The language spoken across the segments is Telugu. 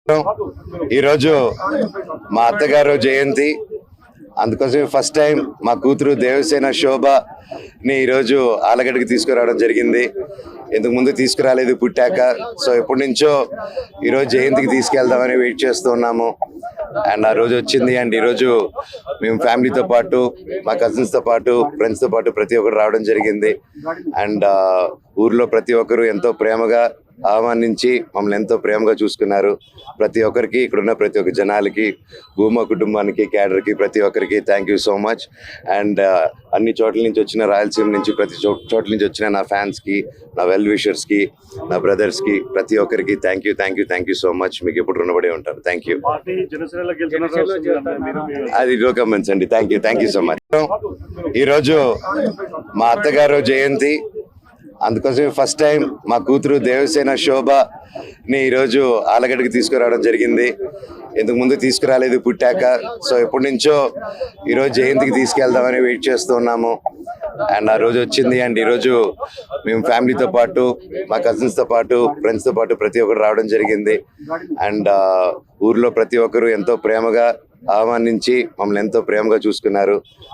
ఈరోజు మా అత్తగారు జయంతి, అందుకోసం ఫస్ట్ టైం మా కూతురు దేవసేన శోభని ఈరోజు ఆలగడ్డకి తీసుకురావడం జరిగింది. ఇంతకు ముందు తీసుకురాలేదు పుట్టాక. సో ఎప్పటి నుంచో ఈరోజు జయంతికి తీసుకెళ్దామని వెయిట్ చేస్తూ ఉన్నాము. అండ్ ఆ రోజు వచ్చింది. అండ్ ఈరోజు మేము ఫ్యామిలీతో పాటు, మా కజిన్స్తో పాటు, ఫ్రెండ్స్తో పాటు ప్రతి ఒక్కరు రావడం జరిగింది. అండ్ ఊర్లో ప్రతి ఒక్కరు ఎంతో ప్రేమగా ఆహ్వానించి మమ్మల్ని ఎంతో ప్రేమగా చూసుకున్నారు. ప్రతి ఒక్కరికి, ఇక్కడున్న ప్రతి ఒక్క జనాలకి, భూమా కుటుంబానికి, క్యాడర్కి, ప్రతి ఒక్కరికి thank you so much. And అన్ని చోట్ల నుంచి వచ్చిన, రాయలసీమ నుంచి ప్రతి చోట్ల నుంచి వచ్చిన నా ఫ్యాన్స్కి, నా వెల్ విషర్స్కి, నా బ్రదర్స్కి, ప్రతి ఒక్కరికి థ్యాంక్ యూ సో మచ్. మీకు ఎప్పుడు రుణపడి ఉంటారు. Thank you. అది నో కమెంట్స్ అండి. Thank you so much. ఈరోజు మా అత్తగారు జయంతి, అందుకోసం ఫస్ట్ టైం మా కూతురు దేవసేన శోభని ఈరోజు ఆలగడ్డకి తీసుకురావడం జరిగింది. ఇంతకు ముందు తీసుకురాలేదు పుట్టాక. సో ఎప్పటి నుంచో ఈరోజు జయంతికి తీసుకెళ్దామని వెయిట్ చేస్తూ ఉన్నాము. అండ్ ఆ రోజు వచ్చింది. అండ్ ఈరోజు మేము ఫ్యామిలీతో పాటు, మా కజిన్స్తో పాటు, ఫ్రెండ్స్తో పాటు ప్రతి ఒక్కరు రావడం జరిగింది. అండ్ ఊర్లో ప్రతి ఒక్కరు ఎంతో ప్రేమగా ఆహ్వానించి మమ్మల్ని ఎంతో ప్రేమగా చూసుకున్నారు.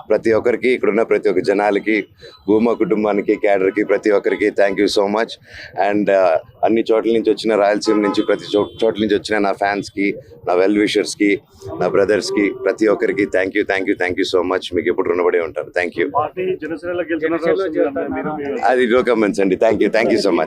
ప్రతి ఒక్కరికి, ఇక్కడున్న ప్రతి ఒక్క జనాలకి, భూమా కుటుంబానికి, క్యాడర్కి, ప్రతి ఒక్కరికి thank you so much. And అన్ని చోట్ల నుంచి వచ్చిన, రాయలసీమ నుంచి ప్రతి చోట్ల నుంచి వచ్చిన నా ఫ్యాన్స్కి, నా వెల్ విషర్స్కి, నా బ్రదర్స్కి, ప్రతి ఒక్కరికి థ్యాంక్ యూ సో మచ్. మీకు ఎప్పుడు రుణపడి ఉంటారు. Thank you. అది నో కమెంట్స్ అండి. Thank you so much.